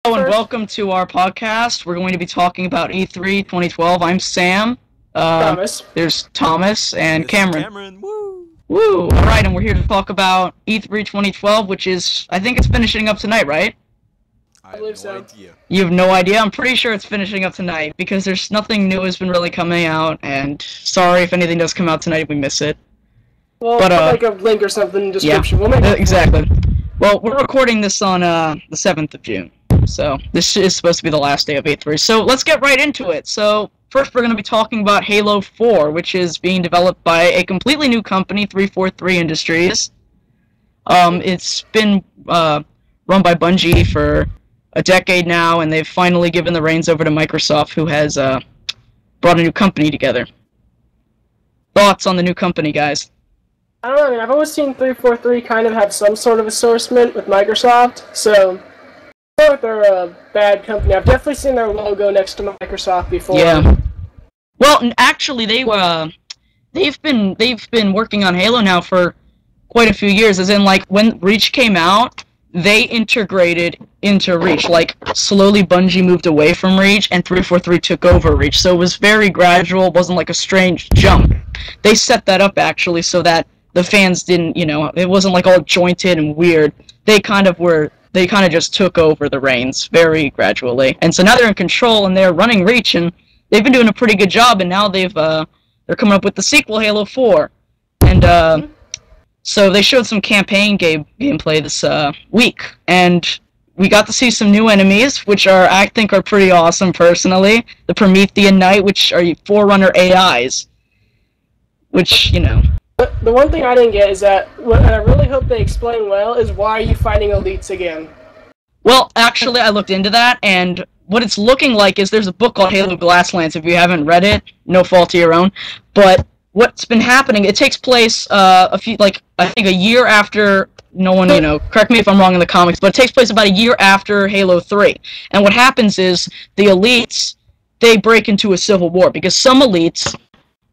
Hello and welcome to our podcast. We're going to be talking about E3 2012. I'm Sam. Thomas. There's Thomas and This Cameron. Is Cameron, woo! Woo! Alright, and we're here to talk about E3 2012, which is, I think it's finishing up tonight, right? I believe have no so. idea. You have no idea? I'm pretty sure it's finishing up tonight, because there's nothing new has been really coming out, and sorry if anything does come out tonight, we miss it. Well, But, put like a link or something in the Yeah, description. We'll make it exactly. Well, we're recording this on the 7th of June. So this is supposed to be the last day of E3. So let's get right into it. So first we're going to be talking about Halo 4, which is being developed by a completely new company, 343 Industries. It's been run by Bungie for a decade now, and they've finally given the reins over to Microsoft, who has brought a new company together. Thoughts on the new company, guys? I don't know, I mean, I've always seen 343 kind of have some sort of assortment with Microsoft, so I don't know if they're a bad company. I've definitely seen their logo next to Microsoft before. Yeah. Well, actually, they've been working on Halo now for quite a few years. As in, like, when Reach came out, they integrated into Reach. Like, slowly Bungie moved away from Reach, and 343 took over Reach. So it was very gradual. It wasn't like a strange jump. They set that up actually so that the fans didn't, it wasn't like all jointed and weird. They kind of just took over the reins very gradually. And so now they're in control and they're running Reach, and they've been doing a pretty good job, and now they're coming up with the sequel, Halo 4. And so they showed some campaign gameplay this week, and we got to see some new enemies, which I think are pretty awesome personally. The Promethean Knight, which are Forerunner AIs, which, The one thing I didn't get is that, what I really hope they explain well, is why are you fighting elites again? Well, actually, I looked into that, and what it's looking like is there's a book called Halo Glasslands. If you haven't read it, no fault to your own. But what's been happening, it takes place I think a year after, correct me if I'm wrong in the comics, but it takes place about a year after Halo 3. And what happens is the elites, they break into a civil war, because some elites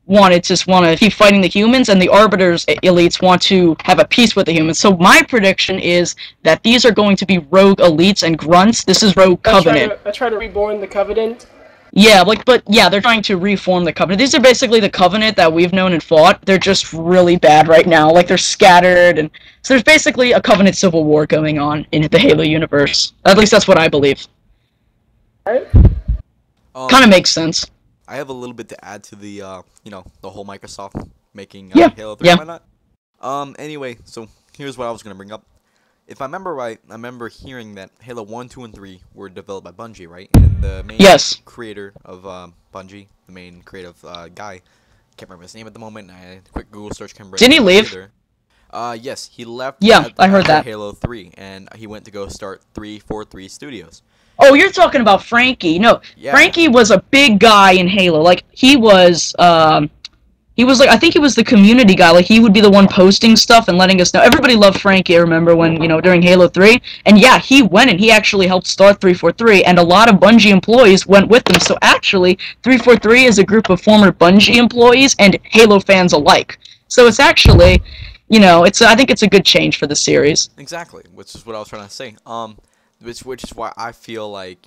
want to keep fighting the humans, and the Arbiters elites want to have a peace with the humans. So my prediction is that these are going to be rogue elites and grunts. This is Rogue Covenant. I try to reborn the Covenant. Yeah, they're trying to reform the Covenant. These are basically the Covenant that we've known and fought. They're just really bad right now. Like, they're scattered, and so there's basically a Covenant civil war going on in the Halo universe. At least that's what I believe. Right? Kind of makes sense. I have a little bit to add to the, the whole Microsoft making Halo 3 yeah. and whatnot. Anyway, so here's what I was going to bring up. If I remember right, I remember hearing that Halo 1, 2, and 3 were developed by Bungie, right? And the main creator of Bungie, the main creative guy, can't remember his name at the moment. Quick Google search can bring Didn't he leave? Yes, he left. Yeah, I heard that. Halo 3, and he went to go start 343 Studios. Oh, you're talking about Frankie. No, Yeah. Frankie was a big guy in Halo. Like, he was I think he was the community guy. Like, he would be the one posting stuff and letting us know. Everybody loved Frankie, I remember, when, during Halo 3. And yeah, he went and he actually helped start 343, and a lot of Bungie employees went with him. So actually, 343 is a group of former Bungie employees and Halo fans alike. So it's actually, I think it's a good change for the series. Exactly, which is what I was trying to say. Which is why I feel like,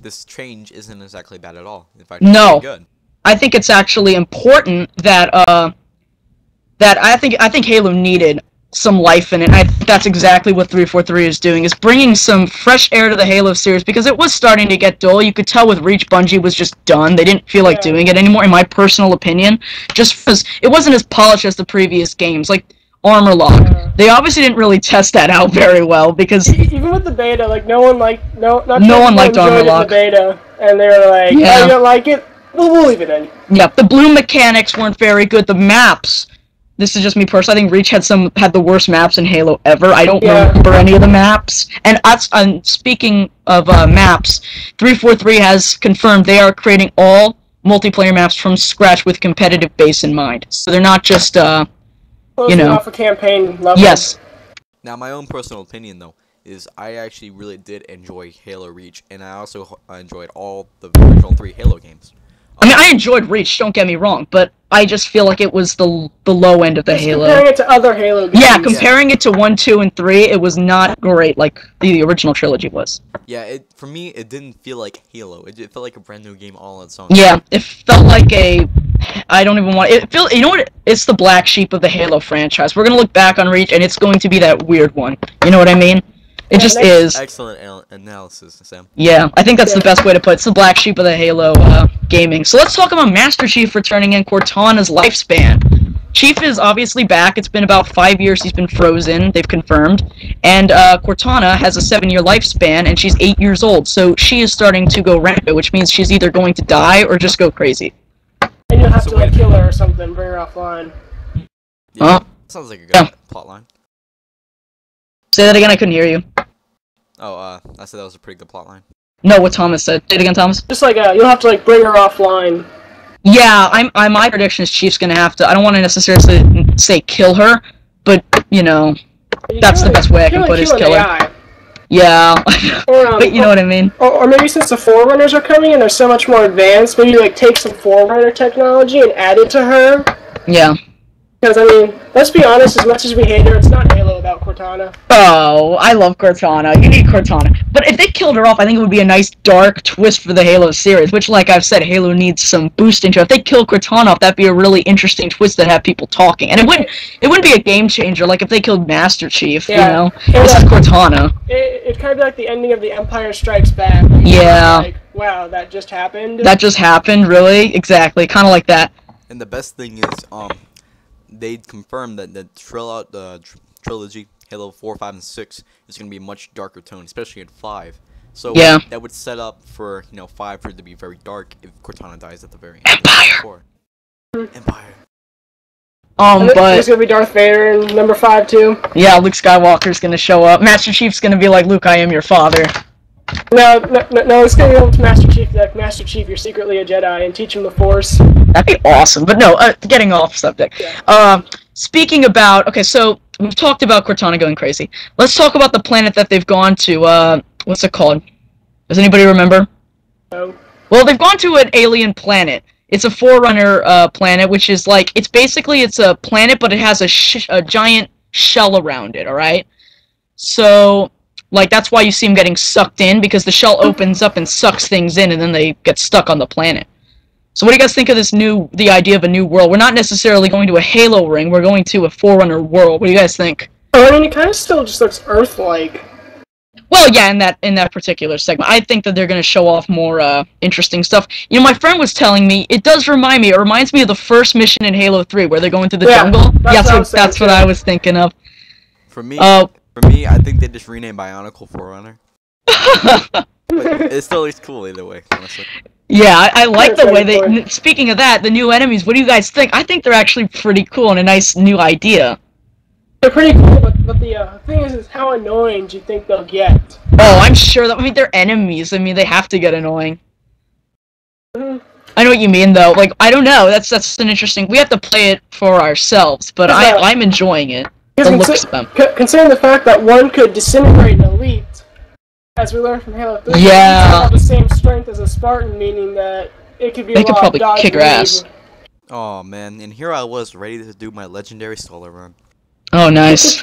this change isn't exactly bad at all. In fact, it's No. pretty good. I think it's actually important that I think Halo needed some life in it. I think that's exactly what 343 is doing, is bringing some fresh air to the Halo series, because it was starting to get dull. You could tell with Reach, Bungie was just done. They didn't feel like doing it anymore, in my personal opinion, just because it wasn't as polished as the previous games. Like Armor Lock, they obviously didn't really test that out very well, because Even with the beta, like, no one liked Armor Lock. The beta, and they were like, Yeah. oh, you don't like it? We'll leave it in. Yeah, the bloom mechanics weren't very good. The maps, this is just me personally, I think Reach had the worst maps in Halo ever. I don't remember any of the maps. And speaking of maps, 343 has confirmed they are creating all multiplayer maps from scratch with competitive base in mind. So they're not just, Closing off a campaign level. Yes. Now, my own personal opinion, though, is I actually really did enjoy Halo Reach, and I also enjoyed all the original 3 Halo games. I mean, I enjoyed Reach, don't get me wrong, but I just feel like it was the low end of the Halo. Comparing it to other Halo games. Yeah, comparing it to 1, 2, and 3, it was not great like the original trilogy was. Yeah, for me, it didn't feel like Halo. It felt like a brand new game all on its own. Yeah, it felt like I don't even want it. You know what? It's the black sheep of the Halo franchise. We're gonna look back on Reach, and it's going to be that weird one. You know what I mean? It just is. Excellent analysis, Sam. Yeah, I think that's the best way to put it. It's the black sheep of the Halo gaming. So let's talk about Master Chief returning and Cortana's lifespan. Chief is obviously back. It's been about 5 years he's been frozen, they've confirmed. And Cortana has a 7-year lifespan, and she's 8 years old. So she is starting to go rampant, which means she's either going to die or just go crazy. And you'll have to like kill her or something, bring her offline. Yeah, sounds like a good plotline. Say that again, I couldn't hear you. Oh, I said that was a pretty good plotline. No, what Thomas said. Say it again, Thomas. Just like you'll have to like bring her offline. Yeah, my prediction is Chief's gonna have to. I don't want to necessarily say kill her, but you know, that's the best way I can put it is kill her. Yeah, but you know what I mean. Or maybe since the Forerunners are coming and they're so much more advanced, maybe like take some Forerunner technology and add it to her. Yeah. Because, I mean, let's be honest, as much as we hate her, it's not Halo without Cortana. Oh, I love Cortana. You need Cortana. But if they killed her off, I think it would be a nice dark twist for the Halo series, which, like I've said, Halo needs some boosting to. If they kill Cortana off, that'd be a really interesting twist that have people talking. And it wouldn't be a game changer, like if they killed Master Chief, you know? This is Cortana. It'd kind of be like the ending of The Empire Strikes Back. Yeah. Like, wow, that just happened? That just happened, really? Exactly, kind of like that. And the best thing is, they'd confirmed that the trilogy, Halo 4, 5, and 6, is going to be a much darker tone, especially in 5. So that would set up for, 5 for it to be very dark if Cortana dies at the very end. Empire! Empire. But there's but... going to be Darth Vader in number 5, too. Yeah, Luke Skywalker's going to show up. Master Chief's going to be like, Luke, I am your father. No, it's going to go to Master Chief, like, Master Chief, you're secretly a Jedi, and teach him the Force. That'd be awesome, but no, getting off subject. Yeah. Speaking about, okay, so we've talked about Cortana going crazy. Let's talk about the planet that they've gone to, what's it called? Does anybody remember? No. Well, they've gone to an alien planet. It's a Forerunner, planet, which is like, it's a planet, but it has a giant shell around it, alright? So... like, that's why you see them getting sucked in, because the shell opens up and sucks things in, and then they get stuck on the planet. So what do you guys think of the idea of a new world? We're not necessarily going to a Halo ring, we're going to a Forerunner world. What do you guys think? Oh, I mean, it kind of still just looks Earth-like. Well, yeah, in that particular segment. I think that they're going to show off more, interesting stuff. You know, my friend was telling me, it reminds me of the first mission in Halo 3, where they're going through the jungle. That's what I was thinking of. For me, I think they just renamed Bionicle Forerunner. But it still looks cool either way, honestly. Yeah, I like the way they... Speaking of that, the new enemies, what do you guys think? I think they're actually pretty cool and a nice new idea. They're pretty cool, but the thing is how annoying do you think they'll get? Oh, I'm sure that... I mean, they're enemies. I mean, they have to get annoying. Mm-hmm. I know what you mean, though. Like, I don't know. That's an interesting... We have to play it for ourselves, but I'm enjoying it. The looks of them. Considering the fact that one could disintegrate an elite, as we learned from Halo 3, yeah, have the same strength as a Spartan, meaning that it could be they could probably kick her ass. Oh man, and here I was ready to do my legendary solo run. Oh, nice.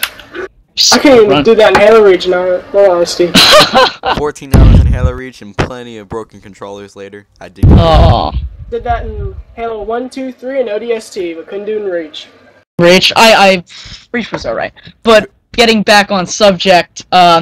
I can't even do that in Halo Reach, in all honesty. 14 hours in Halo Reach and plenty of broken controllers later. I did. Oh. Did that in Halo 1, 2, 3, and ODST, but couldn't do in Reach. Reach was alright. But getting back on subject, let's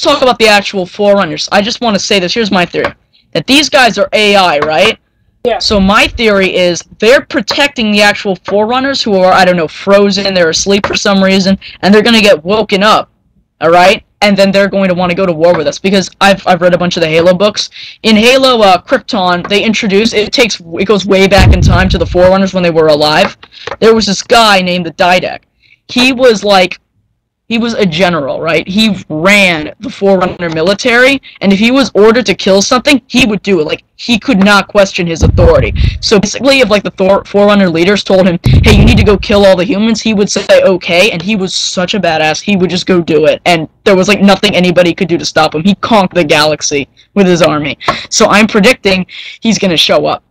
talk about the actual Forerunners. I just want to say this, here's my theory. That these guys are AI, right? Yeah. So my theory is they're protecting the actual Forerunners who are, I don't know, frozen, they're asleep for some reason, and they're gonna get woken up, alright? And then they're going to want to go to war with us, because I've read a bunch of the Halo books. In Halo Krypton, they introduce it goes way back in time to the Forerunners when they were alive. There was this guy named the Didac. He was like He was a general, right? He ran the Forerunner military, and if he was ordered to kill something, he would do it. Like, he could not question his authority. So basically, if like the Forerunner leaders told him, hey, you need to go kill all the humans, he would say, okay, and he was such a badass, he would just go do it, and there was like nothing anybody could do to stop him. He conquered the galaxy with his army. So I'm predicting he's gonna show up.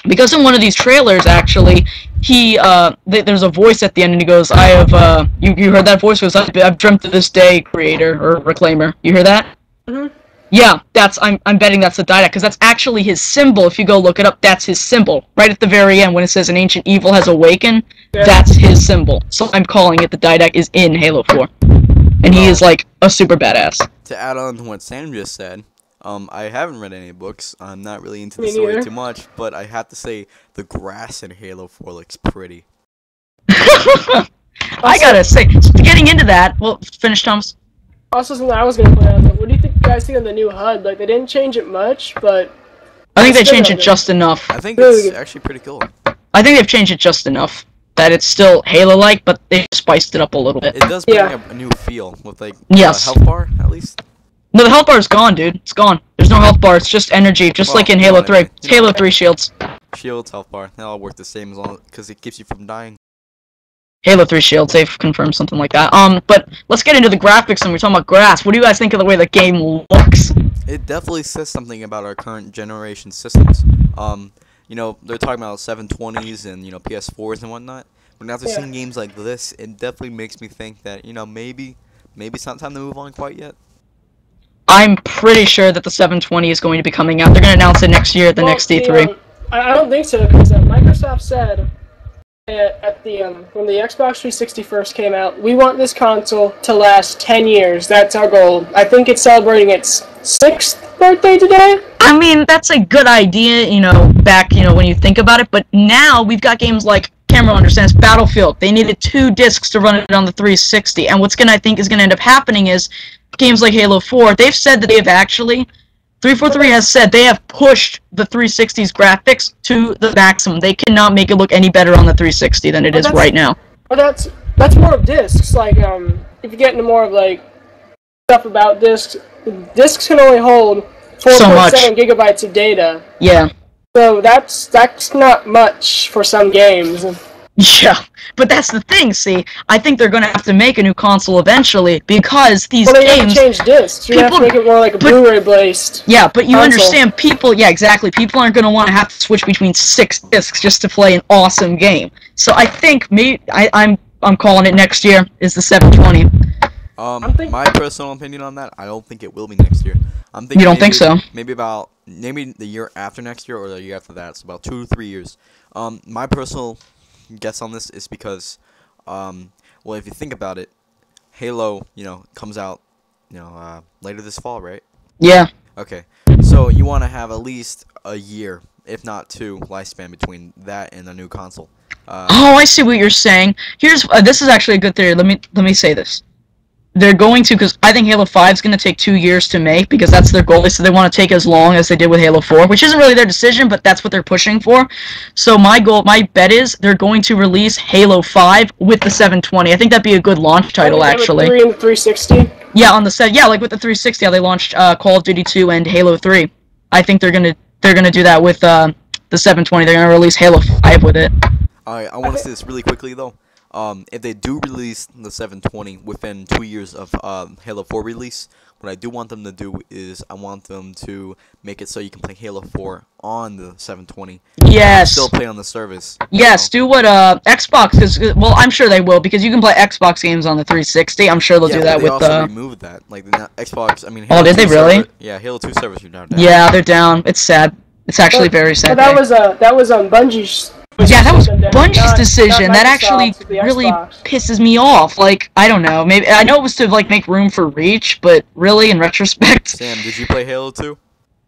Because in one of these trailers, actually, there's a voice at the end, and he goes, I have, you heard that voice? He goes, I've dreamt of this day, creator, or reclaimer. You hear that? Mm-hmm. Yeah, I'm betting that's the Didact, because that's actually his symbol. If you go look it up, that's his symbol. Right at the very end, when it says an ancient evil has awakened, that's his symbol. So I'm calling it the Didact is in Halo 4. And he is, like, a super badass. To add on to what Sam just said, I haven't read any books. I'm not really into the story too much, but I have to say the grass in Halo 4 looks pretty. I gotta say, getting into that, well, finish, Thomas. Also, something I was gonna point out, what do you guys think of the new HUD? Like, they didn't change it much, but... I think they changed it just enough. I think it's actually pretty cool. I think they've changed it just enough that it's still Halo-like, but they've spiced it up a little bit. It does bring a new feel with, like, yes. Health bar, at least. No, the health bar is gone, dude. It's gone. There's no health bar. It's just energy, just like in Halo 3. It's Halo 3 shields. Shields, health bar. They all work the same as long because it keeps you from dying. Halo 3 shields. They've confirmed something like that. But let's get into the graphics, and we're talking about grass. What do you guys think of the way the game looks? It definitely says something about our current generation systems. You know, they're talking about 720s and, you know, PS4s and whatnot. But after seeing games like this, it definitely makes me think that, you know, maybe it's not time to move on quite yet. I'm pretty sure that the 720 is going to be coming out. They're going to announce it next year at the next E3. I don't think so, because Microsoft said at the when the Xbox 360 first came out, we want this console to last 10 years. That's our goal. I think it's celebrating its 6th birthday today. I mean, that's a good idea, you know, back, you know, when you think about it, but now we've got games like Cameron understands Battlefield. They needed 2 discs to run it on the 360, and what's I think is going to end up happening is games like Halo 4, they've said that they have actually, 343 has said they have pushed the 360's graphics to the maximum. They cannot make it look any better on the 360 than it is right now. But that's more of discs. Like, if you get into more of, like, stuff about discs can only hold 4.7 gigabytes of data. Yeah. So that's not much for some games. Yeah, but that's the thing, see, I think they're going to have to make a new console eventually, because these games... Well, they have to change discs. You have to make it more like a Blu-ray-based Yeah, but you console. understand, people... Yeah, exactly. People aren't going to want to have to switch between 6 discs just to play an awesome game. So I think, I'm calling it next year, is the 720. My personal opinion on that, I don't think it will be next year. I'm thinking you don't think so? Maybe the year after next year, or the year after that. It's about 2 to 3 years. My personal guess on this is because, well, if you think about it, Halo, you know, comes out, you know, later this fall, right? Yeah. Okay. So you want to have at least a year, if not 2, lifespan between that and the new console. Oh, I see what you're saying. Here's this is actually a good theory. Let me say this. They're going to, because I think Halo 5 is going to take 2 years to make, because that's their goal. So they want to take as long as they did with Halo 4, which isn't really their decision, but that's what they're pushing for. So my bet is they're going to release Halo 5 with the 720. I think that'd be a good launch title, actually. 3 and 360? Yeah, on the set. Yeah, like with the 360, how they launched Call of Duty 2 and Halo 3. I think they're gonna do that with the 720. They're gonna release Halo 5 with it. Alright, I want to say this really quickly though. If they do release the 720 within 2 years of Halo 4 release, what I do want them to do is I want them to make it so you can play Halo 4 on the 720. Yes. Still play on the service. Yes, do what Xbox is. Well, I'm sure they will, because you can play Xbox games on the 360. I'm sure they'll do that with. They also removed that, like the Xbox. I mean. Halo oh, did they really? Yeah, Halo 2 servers are now down. Yeah, they're down. It's sad. It's actually very sad. But that was on Bungie's. Yeah, that was Bungie's decision. That actually really pisses me off. Like, I don't know. Maybe I know it was to like make room for Reach, but really, in retrospect. Sam, did you play Halo 2?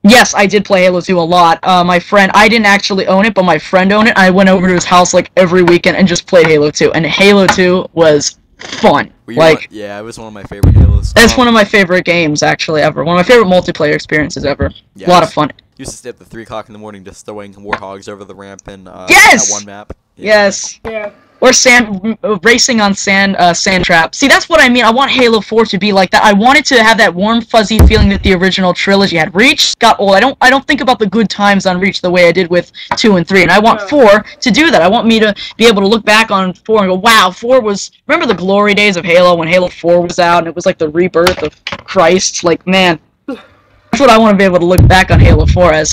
Yes, I did play Halo 2 a lot. My friend, I didn't actually own it, but my friend owned it. I went over to his house like every weekend and just played Halo 2, and Halo 2 was fun. Like, yeah, it was one of my favorite Halos. It's one of my favorite games actually ever. One of my favorite multiplayer experiences ever. Yes. A lot of fun. Used to stay up at 3 o'clock in the morning just throwing warthogs over the ramp and yes! that one map. Yeah. Yes. Yeah. Or racing on sand trap. See, that's what I mean. I want Halo 4 to be like that. I want it to have that warm, fuzzy feeling that the original trilogy had. Reach got old. I don't think about the good times on Reach the way I did with 2 and 3, and I want 4 to do that. I want me to be able to look back on 4 and go, wow, 4 was... Remember the glory days of Halo when Halo 4 was out, and it was like the rebirth of Christ? Like, man, that's what I want to be able to look back on Halo 4 as.